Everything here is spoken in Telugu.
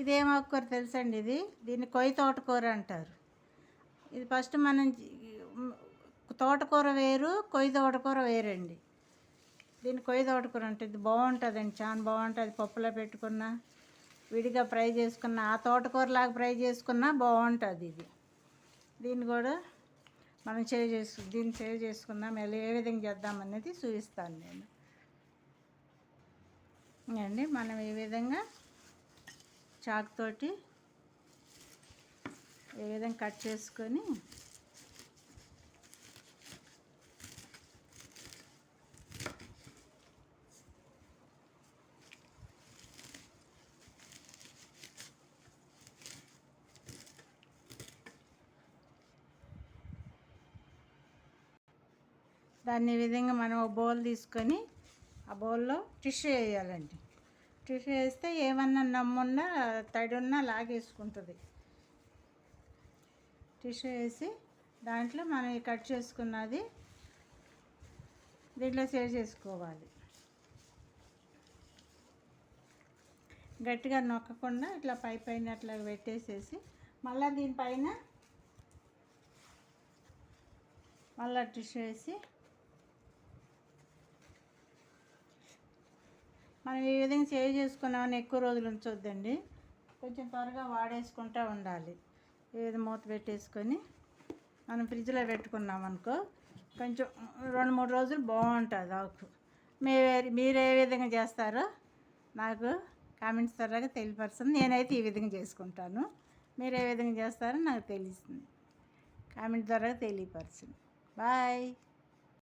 ఇదేం ఆకుకూర తెలుసండి? దీన్ని కొయ్య తోటకూర అంటారు. ఇది ఫస్ట్ మనం తోటకూర వేరు, కొయ్య తోటకూర వేరండి. దీన్ని కొయ్య తోటకూర అంటే ఇది బాగుంటుందండి, చాలా బాగుంటుంది. పప్పులో పెట్టుకున్నా, విడిగా ఫ్రై చేసుకున్నా, ఆ తోటకూరలాగా ఫ్రై చేసుకున్నా బాగుంటుంది ఇది. దీన్ని కూడా మనం దీన్ని సేవ్ చేసుకుందాం. ఎలా ఏ విధంగా చేద్దామనేది చూపిస్తాను నేను అండి. మనం ఈ విధంగా చాకుతోటి ఏ విధంగా కట్ చేసుకొని దాన్ని ఈ విధంగా మనం ఒక బౌల్ తీసుకొని ఆ బౌల్లో టిష్యూ వేయాలండి. టిష్యూ వేస్తే ఏమన్నా నమ్మున్నా తడి ఉన్నా లాగేసుకుంటుంది. టిష్యూ వేసి దాంట్లో మనం కట్ చేసుకున్నది దీంట్లో సేవ్ చేసుకోవాలి. గట్టిగా నొక్కకుండా ఇట్లా పైన అట్లా పెట్టేసేసి మళ్ళీ దీనిపైన మళ్ళీ టిష్యూ వేసి మనం ఈ విధంగా సేవ్ చేసుకున్నామని ఎక్కువ రోజులు ఉంచొద్దండి. కొంచెం త్వరగా వాడేసుకుంటూ ఉండాలి. ఈ విధంగా మూత పెట్టేసుకొని మనం ఫ్రిడ్జ్లో పెట్టుకున్నాం అనుకో, కొంచెం 2-3 రోజులు బాగుంటుంది ఆకు. మీరు ఏ విధంగా చేస్తారో నాకు కామెంట్స్ ద్వారా తెలియపరచండి. నేనైతే ఈ విధంగా చేసుకుంటాను. మీరు ఏ విధంగా చేస్తారో నాకు తెలుస్తుంది. కామెంట్ ద్వారా తెలియపరచండి. బాయ్.